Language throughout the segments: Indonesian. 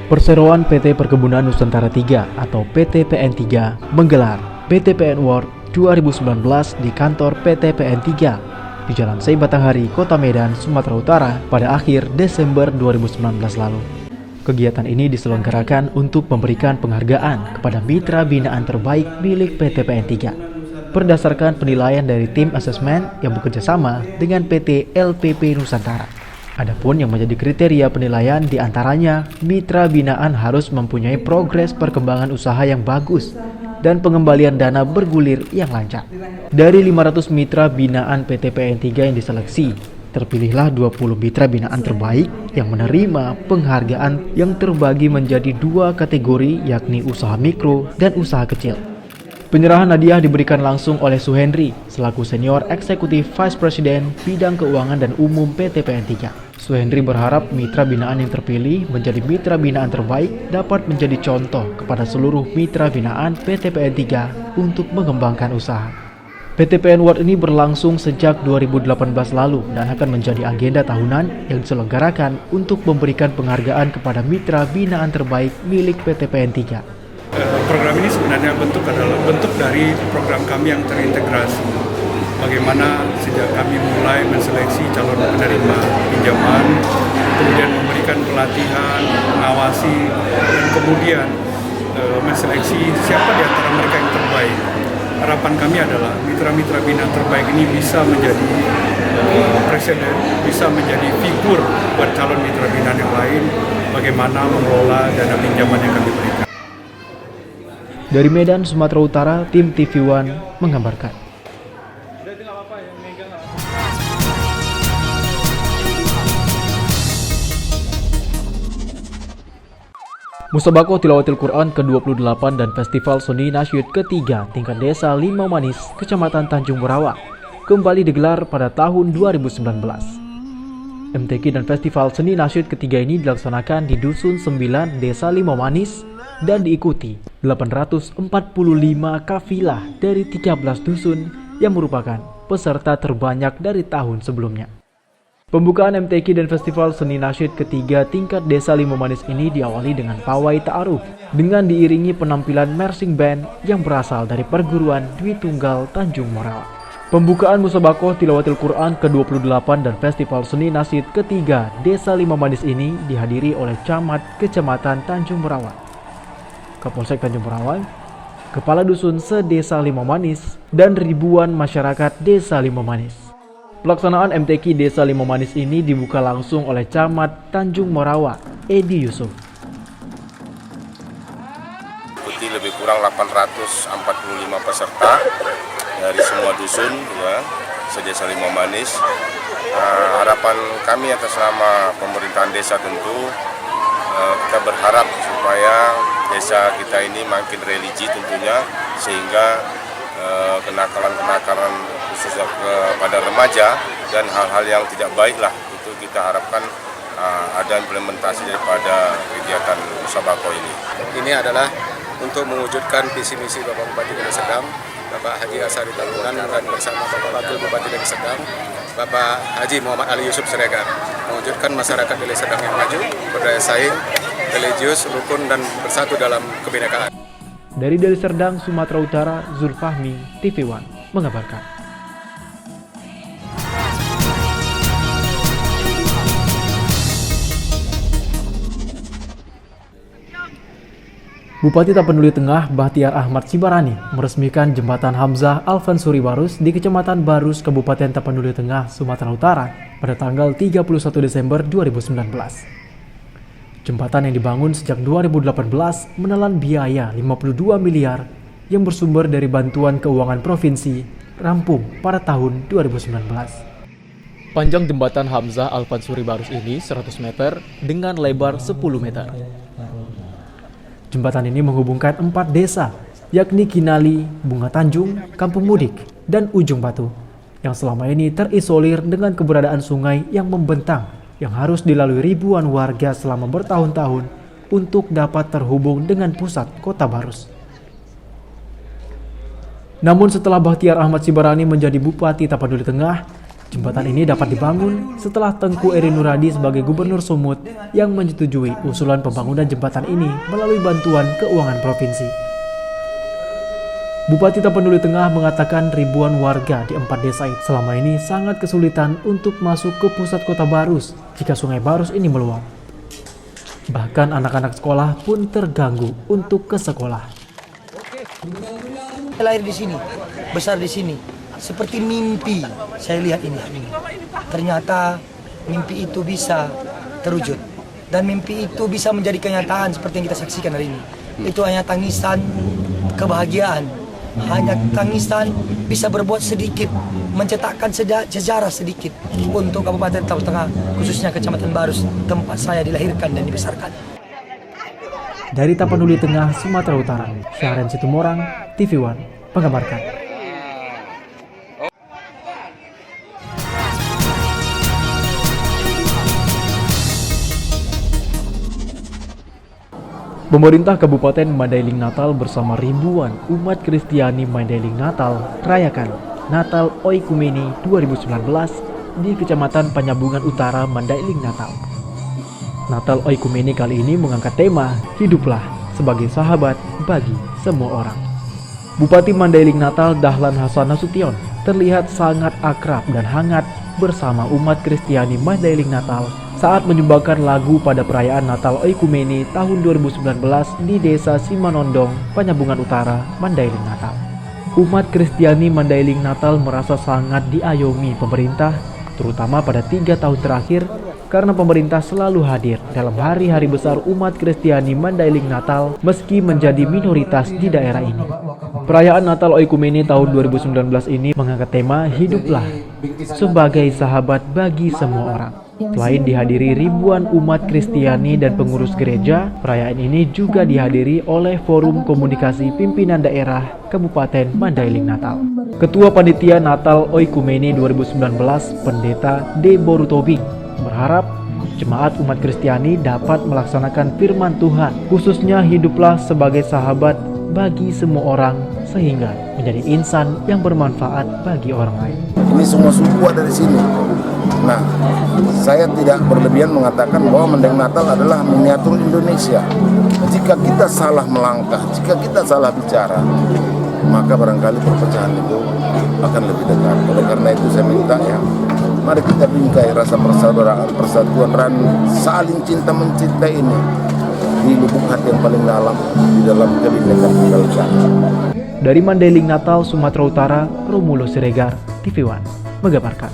Perseroan PT Perkebunan Nusantara 3 atau PT PN 3 menggelar PT PN World 2019 di kantor PT PN 3 di Jalan Sei Batanghari, Kota Medan, Sumatera Utara pada akhir Desember 2019 lalu. Kegiatan ini diselenggarakan untuk memberikan penghargaan kepada mitra binaan terbaik milik PT PN 3 berdasarkan penilaian dari tim asesmen yang bekerja sama dengan PT LPP Nusantara. Adapun yang menjadi kriteria penilaian diantaranya mitra binaan harus mempunyai progres perkembangan usaha yang bagus dan pengembalian dana bergulir yang lancar. Dari 500 mitra binaan PT PN 3 yang diseleksi, terpilihlah 20 mitra binaan terbaik yang menerima penghargaan yang terbagi menjadi dua kategori, yakni usaha mikro dan usaha kecil. Penyerahan hadiah diberikan langsung oleh Suhendri selaku Senior Eksekutif Vice President Bidang Keuangan dan Umum PT PN 3. Suhendri berharap mitra binaan yang terpilih menjadi mitra binaan terbaik dapat menjadi contoh kepada seluruh mitra binaan PT PN 3 untuk mengembangkan usaha. PT PN World ini berlangsung sejak 2018 lalu dan akan menjadi agenda tahunan yang diselenggarakan untuk memberikan penghargaan kepada mitra binaan terbaik milik PT PN 3. Program ini sebenarnya adalah bentuk dari program kami yang terintegrasi. Bagaimana sejak kami mulai menseleksi calon penerima pinjaman, kemudian memberikan pelatihan, mengawasi, dan kemudian menseleksi siapa di antara mereka yang terbaik. Harapan kami adalah mitra-mitra binaan terbaik ini bisa menjadi presiden, bisa menjadi figur buat calon mitra binaan yang lain, bagaimana mengelola dana pinjaman yang kami berikan. Dari Medan, Sumatera Utara, tim TV One menggambarkan. Musabaqah Tilawatil Quran ke-28 dan Festival Seni Nasyid ketiga tingkat desa Limau Manis, Kecamatan Tanjung Morawa, kembali digelar pada tahun 2019. MTQ dan Festival Seni Nasyid ketiga ini dilaksanakan di Dusun 9 Desa Limau Manis dan diikuti 845 kafilah dari 13 dusun yang merupakan peserta terbanyak dari tahun sebelumnya. Pembukaan MTQ dan Festival Seni Nasyid ketiga tingkat Desa Limau Manis ini diawali dengan pawai ta'aruf dengan diiringi penampilan marching band yang berasal dari perguruan Dwi Tunggal Tanjung Morawa. Pembukaan Musabaqah Tilawatil Quran ke-28 dan Festival Seni Nasyid ketiga Desa Limau Manis ini dihadiri oleh Camat Kecamatan Tanjung Morawa, Kapolsek Tanjung Morawa, Kepala Dusun se-Desa Limau Manis, dan ribuan masyarakat Desa Limau Manis. Pelaksanaan MTQ Desa Limau Manis ini dibuka langsung oleh Camat Tanjung Morawa, Edi Yusuf. Ikuti lebih kurang 845 peserta dari semua dusun, ya, se-Desa Limau Manis. Harapan kami atas nama pemerintahan desa tentu kita berharap supaya desa kita ini makin religi tentunya, sehingga kenakalan-kenakalan khususnya kepada remaja dan hal-hal yang tidak baik lah, itu kita harapkan ada implementasi daripada kegiatan Musabaqah ini. Ini adalah untuk mewujudkan visi misi Bapak Bupati Deli Serdang, Bapak Haji Asari Tambunan, dan bersama Bapak Wakil Bupati Deli Serdang, Bapak Haji Muhammad Ali Yusuf Siregar, mewujudkan masyarakat Deli Serdang yang maju, berdaya saing, religius, rukun, dan bersatu dalam kebinekaan. Dari Deli Serdang, Sumatera Utara, Zulfahmi, TV One mengabarkan. Bupati Tapanuli Tengah Bahtiar Ahmad Sibarani meresmikan jembatan Hamzah Alfansuri Barus di Kecamatan Barus, Kabupaten Tapanuli Tengah, Sumatera Utara pada tanggal 31 Desember 2019. Jembatan yang dibangun sejak 2018 menelan biaya 52 miliar yang bersumber dari bantuan keuangan provinsi, rampung pada tahun 2019. Panjang jembatan Hamzah Alfansuri Barus ini 100 meter dengan lebar 10 meter. Jembatan ini menghubungkan 4 desa, yakni Kinali, Bunga Tanjung, Kampung Mudik, dan Ujung Batu, yang selama ini terisolir dengan keberadaan sungai yang membentang yang harus dilalui ribuan warga selama bertahun-tahun untuk dapat terhubung dengan pusat kota Barus. Namun setelah Bahtiar Ahmad Sibarani menjadi Bupati Tapanuli Tengah, Jembatan ini dapat dibangun setelah Tengku Eri Nuradi sebagai Gubernur Sumut yang menyetujui usulan pembangunan jembatan ini melalui bantuan keuangan provinsi. Bupati Tapanuli Tengah mengatakan ribuan warga di 4 desa itu selama ini sangat kesulitan untuk masuk ke pusat kota Barus jika Sungai Barus ini meluap. Bahkan anak-anak sekolah pun terganggu untuk ke sekolah. Lahir di sini, besar di sini. Seperti mimpi saya lihat ini. Ternyata mimpi itu bisa terwujud. Dan mimpi itu bisa menjadi kenyataan seperti yang kita saksikan hari ini. Itu hanya tangisan kebahagiaan. Hanya tangisan bisa berbuat sedikit. Mencetakkan sejarah sedikit untuk Kabupaten Tapanuli Tengah, khususnya Kecamatan Barus, tempat saya dilahirkan dan dibesarkan. Dari Tapanuli Tengah, Sumatera Utara, Syahran Situmorang, TV One, mengabarkan. Pemerintah Kabupaten Mandailing Natal bersama ribuan umat Kristiani Mandailing Natal rayakan Natal Oikumene 2019 di Kecamatan Penyambungan Utara Mandailing Natal. Natal Oikumene kali ini mengangkat tema Hiduplah sebagai sahabat bagi semua orang. Bupati Mandailing Natal Dahlan Hasan Nasution terlihat sangat akrab dan hangat bersama umat Kristiani Mandailing Natal saat menyumbangkan lagu pada perayaan Natal Oikumene tahun 2019 di Desa Simanondong, Penyambungan Utara, Mandailing Natal. Umat Kristiani Mandailing Natal merasa sangat diayomi pemerintah, terutama pada 3 tahun terakhir, karena pemerintah selalu hadir dalam hari-hari besar umat Kristiani Mandailing Natal meski menjadi minoritas di daerah ini. Perayaan Natal Oikumene tahun 2019 ini mengangkat tema Hiduplah sebagai sahabat bagi semua orang. Selain dihadiri ribuan umat Kristiani dan pengurus gereja, perayaan ini juga dihadiri oleh Forum Komunikasi Pimpinan Daerah Kabupaten Mandailing Natal. Ketua Panitia Natal Oikumene 2019, Pendeta D. Borutobing, berharap jemaat umat Kristiani dapat melaksanakan firman Tuhan, khususnya hiduplah sebagai sahabat bagi semua orang sehingga menjadi insan yang bermanfaat bagi orang lain. Ini semua suku ada di sini. Nah, saya tidak berlebihan mengatakan bahwa Mandailing Natal adalah miniatur Indonesia. Jika kita salah melangkah, jika kita salah bicara, maka barangkali perpecahan itu akan lebih dekat. Oleh karena itu saya minta ya, mari kita bingkai rasa persaudaraan, persatuan, dan saling cinta mencintai ini di lubuk hati yang paling dalam, di dalam kebinekaan kita. Dari Mandailing Natal, Sumatera Utara, Romulo Siregar, TV One, mengabarkan.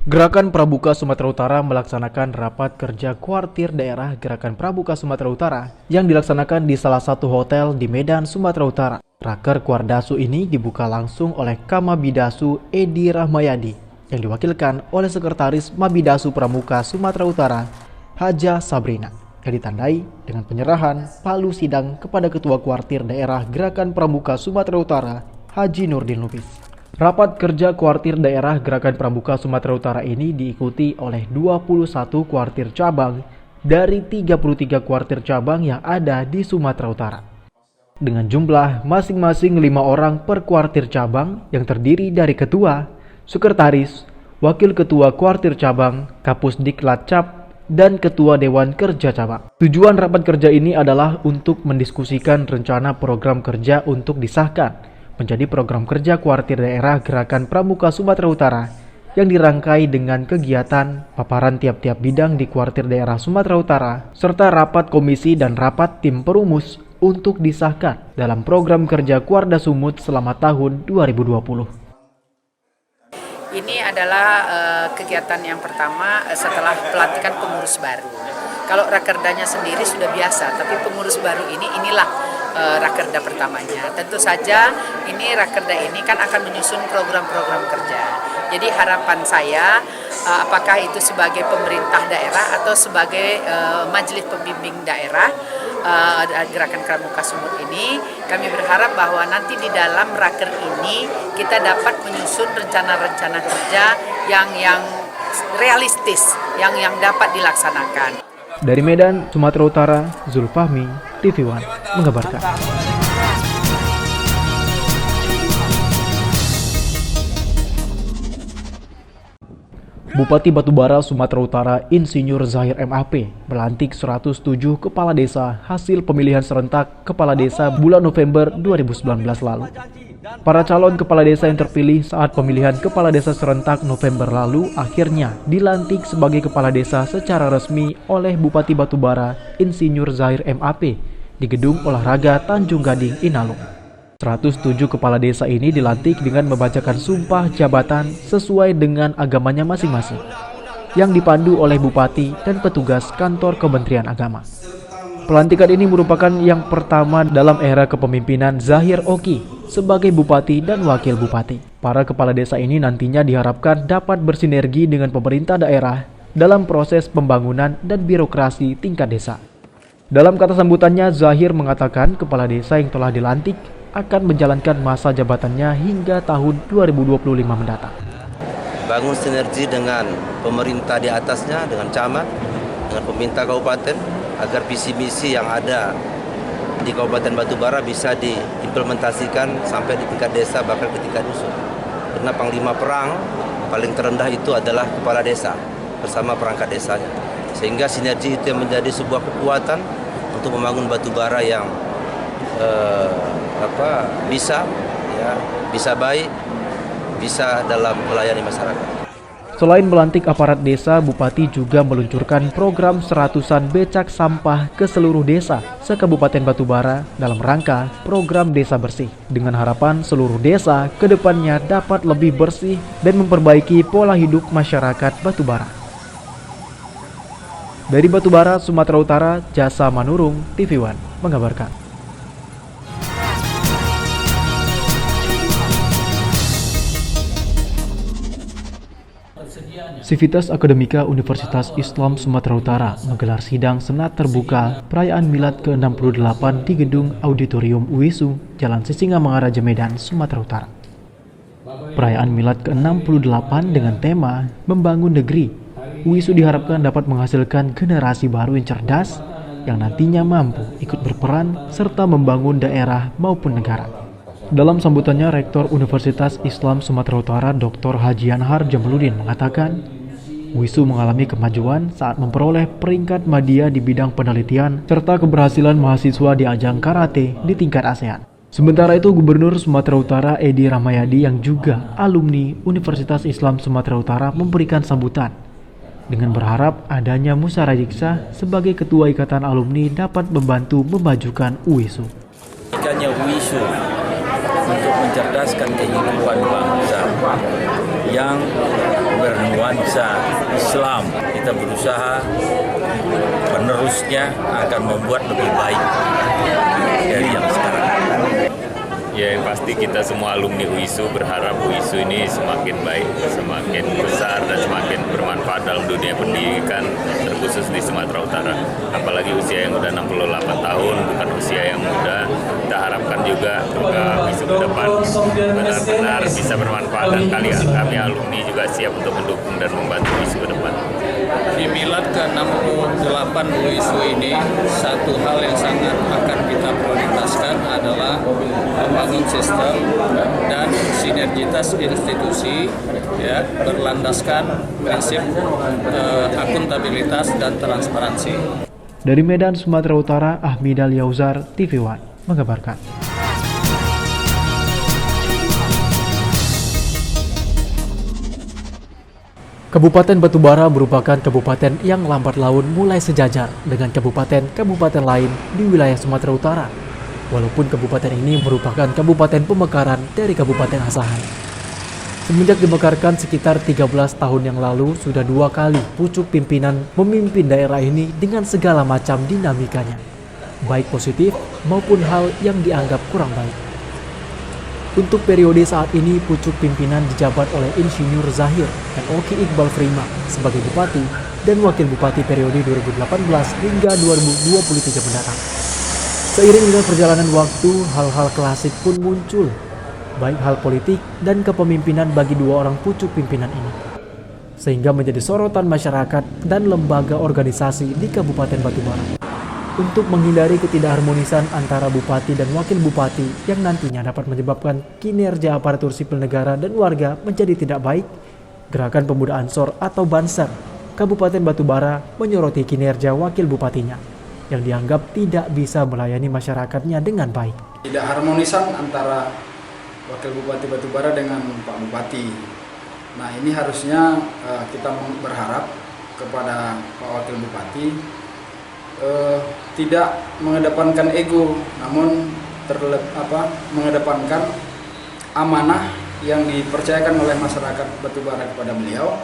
Gerakan Pramuka Sumatera Utara melaksanakan rapat kerja kuartir daerah Gerakan Pramuka Sumatera Utara yang dilaksanakan di salah satu hotel di Medan, Sumatera Utara. Raker Kuardasu ini dibuka langsung oleh Kamabidasu Edi Rahmayadi yang diwakilkan oleh Sekretaris Mabidasu Pramuka Sumatera Utara, Haja Sabrina, yang ditandai dengan penyerahan palu sidang kepada Ketua Kuartir Daerah Gerakan Pramuka Sumatera Utara, Haji Nurdin Lubis. Rapat kerja kuartir daerah Gerakan Pramuka Sumatera Utara ini diikuti oleh 21 kuartir cabang dari 33 kuartir cabang yang ada di Sumatera Utara. Dengan jumlah masing-masing 5 orang per kuartir cabang yang terdiri dari ketua, sekretaris, wakil ketua kuartir cabang, Kapusdiklat Cap, dan ketua Dewan Kerja Cabang. Tujuan rapat kerja ini adalah untuk mendiskusikan rencana program kerja untuk disahkan menjadi program kerja kuartir daerah Gerakan Pramuka Sumatera Utara yang dirangkai dengan kegiatan paparan tiap-tiap bidang di kuartir daerah Sumatera Utara serta rapat komisi dan rapat tim perumus untuk disahkan dalam program kerja Kuarda Sumut selama tahun 2020. Ini adalah kegiatan yang pertama setelah pelantikan pengurus baru. Kalau rakerdanya sendiri sudah biasa, tapi pengurus baru inilah rakerda pertamanya. Tentu saja ini rakerda ini kan akan menyusun program-program kerja. Jadi harapan saya apakah itu sebagai pemerintah daerah atau sebagai majelis pembimbing daerah Gerakan Pramuka Sumut ini, kami berharap bahwa nanti di dalam raker ini kita dapat menyusun rencana-rencana kerja yang realistis, yang dapat dilaksanakan. Dari Medan, Sumatera Utara, Zulfahmi, TV One mengabarkan. Bupati Batubara, Sumatera Utara, Insinyur Zahir MAP, melantik 107 kepala desa hasil pemilihan serentak kepala desa bulan November 2019 lalu. Para calon kepala desa yang terpilih saat pemilihan kepala desa serentak November lalu akhirnya dilantik sebagai kepala desa secara resmi oleh Bupati Batubara, Insinyur Zahir MAP, di Gedung Olahraga Tanjung Gading, Inalum. 107 kepala desa ini dilantik dengan membacakan sumpah jabatan sesuai dengan agamanya masing-masing, yang dipandu oleh Bupati dan petugas kantor Kementerian Agama. Pelantikan ini merupakan yang pertama dalam era kepemimpinan Zahir Oki sebagai Bupati dan Wakil Bupati. Para kepala desa ini nantinya diharapkan dapat bersinergi dengan pemerintah daerah dalam proses pembangunan dan birokrasi tingkat desa. Dalam kata sambutannya, Zahir mengatakan kepala desa yang telah dilantik akan menjalankan masa jabatannya hingga tahun 2025 mendatang. Bangun sinergi dengan pemerintah di atasnya, dengan camat, dengan pemerintah kabupaten, agar visi misi yang ada di Kabupaten Batubara bisa diimplementasikan sampai di tingkat desa, bahkan ke tingkat dusun. Karena panglima perang paling terendah itu adalah kepala desa bersama perangkat desanya. Sehingga sinergi itu yang menjadi sebuah kekuatan untuk membangun Batubara yang bisa baik, bisa dalam melayani masyarakat. Selain melantik aparat desa, Bupati juga meluncurkan program 100-an becak sampah ke seluruh desa se-Kabupaten Batubara dalam rangka program Desa Bersih, dengan harapan seluruh desa ke depannya dapat lebih bersih dan memperbaiki pola hidup masyarakat Batubara. Dari Batubara, Sumatera Utara, Jasa Manurung, TV One mengabarkan. Sivitas Akademika Universitas Islam Sumatera Utara menggelar sidang senat terbuka perayaan Milad ke-68 di Gedung Auditorium UISU, Jalan Sisingamangaraja, Medan, Sumatera Utara. Perayaan Milad ke-68 dengan tema Membangun Negeri, UISU diharapkan dapat menghasilkan generasi baru yang cerdas yang nantinya mampu ikut berperan serta membangun daerah maupun negara. Dalam sambutannya, Rektor Universitas Islam Sumatera Utara Dr. Haji Anhar Jamaluddin mengatakan, UISU mengalami kemajuan saat memperoleh peringkat madya di bidang penelitian serta keberhasilan mahasiswa di ajang karate di tingkat ASEAN. Sementara itu, Gubernur Sumatera Utara Edi Rahmayadi yang juga alumni Universitas Islam Sumatera Utara memberikan sambutan dengan berharap adanya Musa Rajiksa sebagai Ketua Ikatan Alumni dapat membantu memajukan UISU. Ikannya UISU untuk mencerdaskan kehidupan bangsa yang bernuansa nuansa Islam. Kita berusaha penerusnya akan membuat lebih baik dari yang sekarang. Ya, yang pasti kita semua alumni UISU berharap UISU ini semakin baik, semakin besar dan semakin bermanfaat dalam dunia pendidikan, terkhusus di Sumatera Utara. Apalagi usia yang udah 68 tahun, bukan usia yang muda. Kita harapkan juga UISU ke depan benar-benar bisa bermanfaat, dan kami alumni juga siap untuk mendukung dan membantu UISU ke depan. Di milad ke-68 UISU ini, satu hal yang sangat akan kita prioritaskan adalah membangun sistem dan sinergitas institusi, ya, berlandaskan prinsip akuntabilitas dan transparansi. Dari Medan, Sumatera Utara, Ahmidal Yauzar, TV One mengabarkan. Kabupaten Batubara merupakan kabupaten yang lambat laun mulai sejajar dengan kabupaten-kabupaten lain di wilayah Sumatera Utara. Walaupun kabupaten ini merupakan kabupaten pemekaran dari Kabupaten Asahan. Semenjak dimekarkan sekitar 13 tahun yang lalu, sudah 2 kali pucuk pimpinan memimpin daerah ini dengan segala macam dinamikanya, baik positif maupun hal yang dianggap kurang baik. Untuk periode saat ini, pucuk pimpinan dijabat oleh Insinyur Zahir dan Oki Iqbal Frima sebagai Bupati dan Wakil Bupati periode 2018 hingga 2023 mendatang. Seiring dengan perjalanan waktu, hal-hal klasik pun muncul, baik hal politik dan kepemimpinan bagi 2 orang pucuk pimpinan ini, sehingga menjadi sorotan masyarakat dan lembaga organisasi di Kabupaten Batubara. Untuk menghindari ketidakharmonisan antara bupati dan wakil bupati yang nantinya dapat menyebabkan kinerja aparatur sipil negara dan warga menjadi tidak baik, Gerakan Pemuda Ansor atau Banser Kabupaten Batubara menyoroti kinerja wakil bupatinya yang dianggap tidak bisa melayani masyarakatnya dengan baik. Tidak harmonisan antara wakil bupati Batubara dengan Pak Bupati. Nah, ini harusnya kita berharap kepada Pak Wakil Bupati tidak mengedepankan ego, namun mengedepankan amanah yang dipercayakan oleh masyarakat Batubara kepada beliau,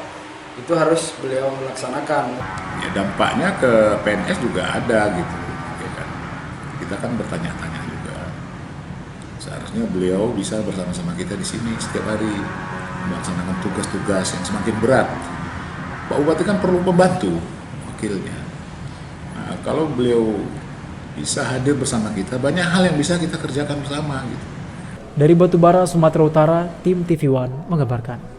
itu harus beliau melaksanakan. Ya, dampaknya ke PNS juga ada gitu, ya kan? Kita kan bertanya-tanya juga. Seharusnya beliau bisa bersama-sama kita di sini setiap hari melaksanakan tugas-tugas yang semakin berat. Pak Bupati kan perlu pembantu wakilnya. Nah, kalau beliau bisa hadir bersama kita, banyak hal yang bisa kita kerjakan bersama gitu. Dari Batubara, Sumatera Utara, tim TV One mengabarkan.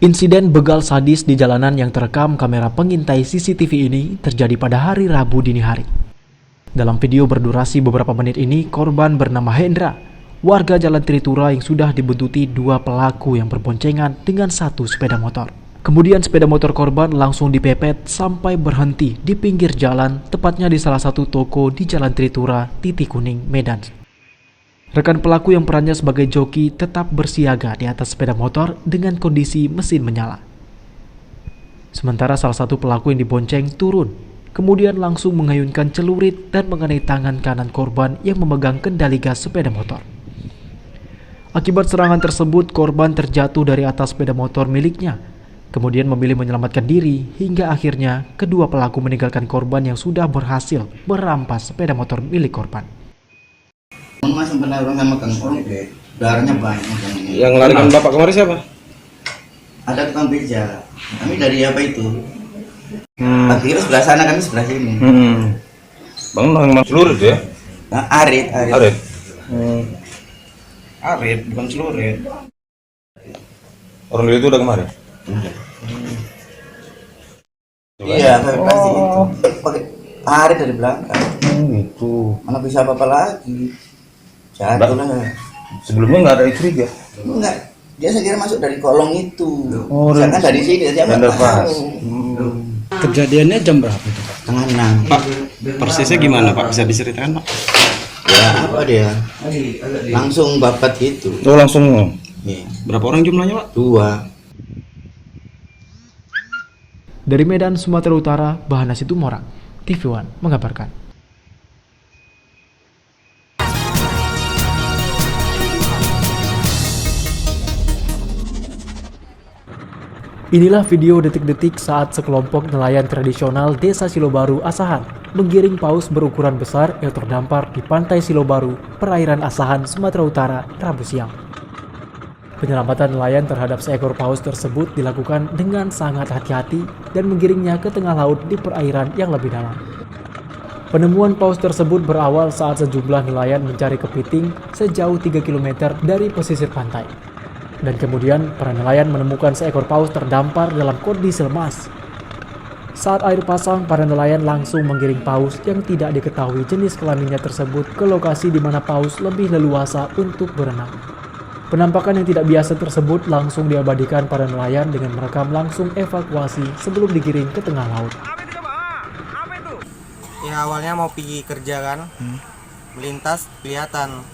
Insiden begal sadis di jalanan yang terekam kamera pengintai CCTV ini terjadi pada hari Rabu dini hari. Dalam video berdurasi beberapa menit ini, korban bernama Hendra, warga Jalan Tritura yang sudah dibuntuti dua pelaku yang berboncengan dengan satu sepeda motor. Kemudian sepeda motor korban langsung dipepet sampai berhenti di pinggir jalan, tepatnya di salah satu toko di Jalan Tritura, Titik Kuning, Medan. Rekan pelaku yang perannya sebagai joki tetap bersiaga di atas sepeda motor dengan kondisi mesin menyala. Sementara salah satu pelaku yang dibonceng turun, kemudian langsung mengayunkan celurit dan mengenai tangan kanan korban yang memegang kendali gas sepeda motor. Akibat serangan tersebut, korban terjatuh dari atas sepeda motor miliknya, kemudian memilih menyelamatkan diri hingga akhirnya kedua pelaku meninggalkan korban yang sudah berhasil merampas sepeda motor milik korban. Masuk penawar sama Kang Oke, darahnya banyak. Yang larikan bapak kemarin siapa? Ada tukang beca. Kami dari apa itu? Akhirnya sebelah sana, kami sebelah sini. Bang memang celurit ya? Nah, Arit. Arit, bukan celurit. Orang itu udah kemarin? Iya, pasti itu. Pakai Arit dari belakang. Gitu. Mana bisa apa-apa lagi? Jatuh lah. Sebelumnya nggak ada curiga? Enggak, dia segera masuk dari kolong itu. Misalkan dari sini dia nggak tahu. Kejadiannya jam berapa itu? Setengah 6. Pak, persisnya gimana Pak? Bisa diceritakan Pak? Ya apa dia? Langsung babat gitu. Oh langsung? Ya. Berapa orang jumlahnya Pak? 2. Dari Medan, Sumatera Utara, Bahanas Situmorang, TV One mengabarkan. Inilah video detik-detik saat sekelompok nelayan tradisional Desa Silobaru, Asahan menggiring paus berukuran besar yang terdampar di pantai Silobaru, perairan Asahan, Sumatera Utara, Rabu siang. Penyelamatan nelayan terhadap seekor paus tersebut dilakukan dengan sangat hati-hati dan menggiringnya ke tengah laut di perairan yang lebih dalam. Penemuan paus tersebut berawal saat sejumlah nelayan mencari kepiting sejauh 3 km dari pesisir pantai. Dan kemudian para nelayan menemukan seekor paus terdampar dalam kondisi lemas. Saat air pasang, para nelayan langsung menggiring paus yang tidak diketahui jenis kelaminnya tersebut ke lokasi di mana paus lebih leluasa untuk berenang. Penampakan yang tidak biasa tersebut langsung diabadikan para nelayan dengan merekam langsung evakuasi sebelum digiring ke tengah laut. Ya awalnya mau pergi kerja kan, melintas kelihatan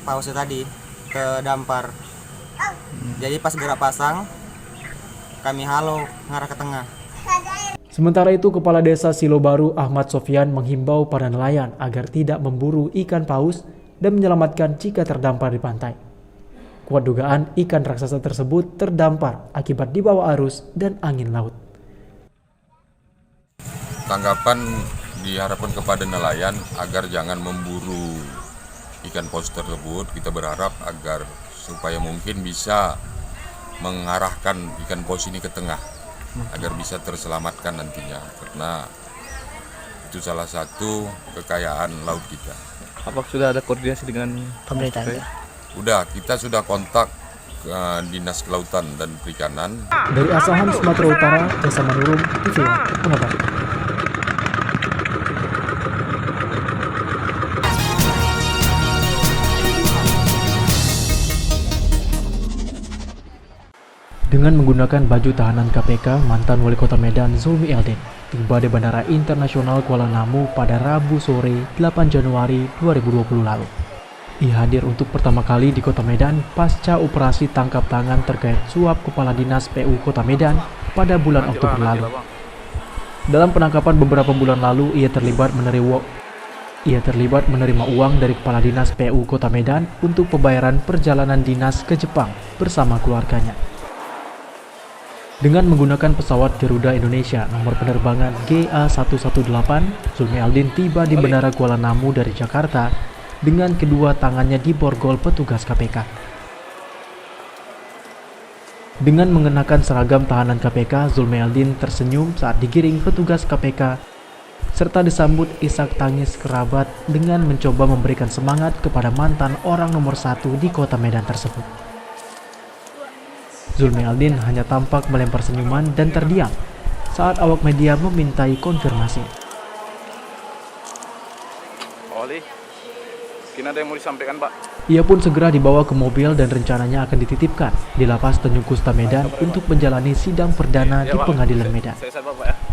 pausnya tadi ke dampar. Jadi pas gerak pasang, kami halau ngarah ke tengah. Sementara itu, Kepala Desa Silobaru Ahmad Sofyan menghimbau para nelayan agar tidak memburu ikan paus dan menyelamatkan jika terdampar di pantai. Kuat dugaan ikan raksasa tersebut terdampar akibat dibawa arus dan angin laut. Tanggapan diharapkan kepada nelayan agar jangan memburu ikan paus tersebut. Kita berharap agar supaya mungkin bisa mengarahkan ikan paus ini ke tengah agar bisa terselamatkan nantinya, karena itu salah satu kekayaan laut kita. Apa sudah ada koordinasi dengan pemerintah? Udah, kita sudah kontak Dinas Kelautan dan Perikanan. Dari Asahan, Sumatera Utara, Desa Manurung, TV One mengabarkan. Dengan menggunakan baju tahanan KPK, mantan Wali Kota Medan Zulmi Eldin tiba di Bandara Internasional Kuala Namu pada Rabu sore 8 Januari 2020 lalu. Ia hadir untuk pertama kali di Kota Medan pasca operasi tangkap tangan terkait suap Kepala Dinas PU Kota Medan pada bulan Oktober lalu. Dalam penangkapan beberapa bulan lalu, ia terlibat menerima uang dari Kepala Dinas PU Kota Medan untuk pembayaran perjalanan dinas ke Jepang bersama keluarganya. Dengan menggunakan pesawat Garuda Indonesia nomor penerbangan GA118, Zulmi Eldin tiba di Bandara Kuala Namu dari Jakarta dengan kedua tangannya diborgol petugas KPK. Dengan mengenakan seragam tahanan KPK, Zulmi Eldin tersenyum saat digiring petugas KPK serta disambut isak tangis kerabat dengan mencoba memberikan semangat kepada mantan orang nomor 1 di Kota Medan tersebut. Zulmi Aldin hanya tampak melempar senyuman dan terdiam saat awak media memintai konfirmasi. Oli, mungkin ada yang mau disampaikan, Pak? Ia pun segera dibawa ke mobil dan rencananya akan dititipkan di Lapas Tanjung Kusta Medan untuk menjalani sidang perdana di Pengadilan Medan.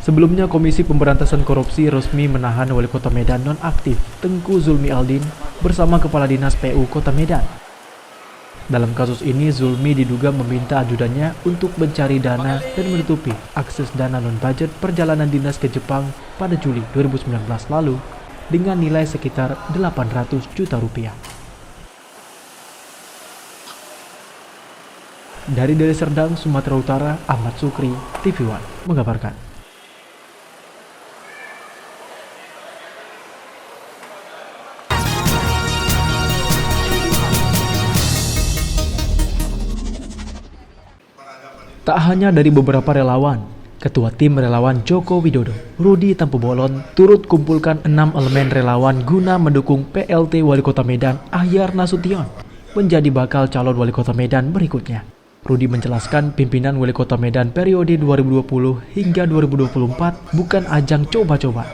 Sebelumnya, Komisi Pemberantasan Korupsi resmi menahan Wali Kota Medan nonaktif Tengku Zulmi Aldin bersama Kepala Dinas PU Kota Medan. Dalam kasus ini, Zulmi diduga meminta ajudannya untuk mencari dana dan menutupi akses dana non-budget perjalanan dinas ke Jepang pada Juli 2019 lalu dengan nilai sekitar 800 juta rupiah. Dari Deli Serdang, Sumatera Utara, Ahmad Sukri, TV One mengabarkan. Tak hanya dari beberapa relawan, Ketua Tim Relawan Joko Widodo, Rudi Tampobolon, turut kumpulkan 6 elemen relawan guna mendukung PLT Wali Kota Medan Ahyar Nasution menjadi bakal calon Wali Kota Medan berikutnya. Rudi menjelaskan pimpinan Wali Kota Medan periode 2020 hingga 2024 bukan ajang coba-coba.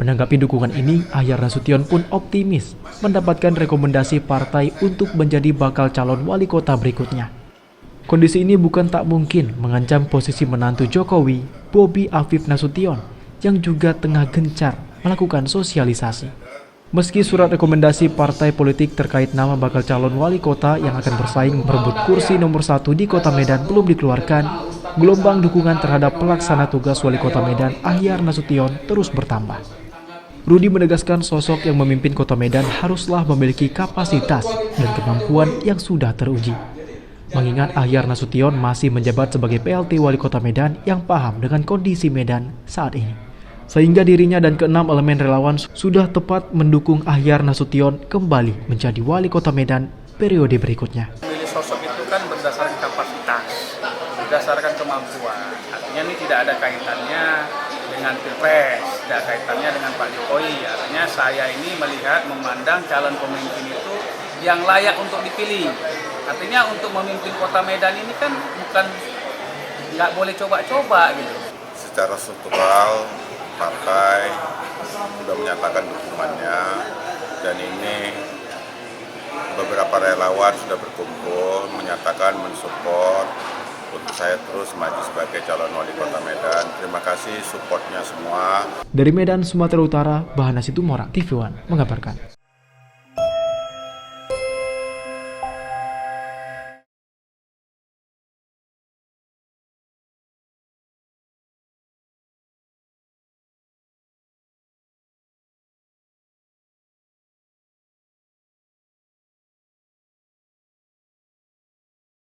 Menanggapi dukungan ini, Ahyar Nasution pun optimis mendapatkan rekomendasi partai untuk menjadi bakal calon wali kota berikutnya. Kondisi ini bukan tak mungkin mengancam posisi menantu Jokowi, Bobi Afif Nasution, yang juga tengah gencar melakukan sosialisasi. Meski surat rekomendasi partai politik terkait nama bakal calon wali kota yang akan bersaing merebut kursi nomor 1 di Kota Medan belum dikeluarkan, gelombang dukungan terhadap pelaksana tugas wali kota Medan Ahyar Nasution terus bertambah. Rudi menegaskan sosok yang memimpin Kota Medan haruslah memiliki kapasitas dan kemampuan yang sudah teruji. Mengingat Ahyar Nasution masih menjabat sebagai PLT Wali Kota Medan yang paham dengan kondisi Medan saat ini. Sehingga dirinya dan ke-6 elemen relawan sudah tepat mendukung Ahyar Nasution kembali menjadi Wali Kota Medan periode berikutnya. Memilih sosok itu kan berdasarkan kapasitas, berdasarkan kemampuan. Artinya ini tidak ada kaitannya dengan Pilpres, tidak kaitannya dengan Pak Jokowi. Artinya saya ini melihat, memandang calon pemimpin itu yang layak untuk dipilih. Artinya untuk memimpin Kota Medan ini kan bukan nggak boleh coba-coba gitu. Secara struktural partai sudah menyatakan dukungannya dan ini beberapa relawan sudah berkumpul menyatakan mensupport untuk saya terus maju sebagai calon wali kota Medan. Terima kasih supportnya semua. Dari Medan, Sumatera Utara, Bahanasi Tumorang, TV One mengabarkan.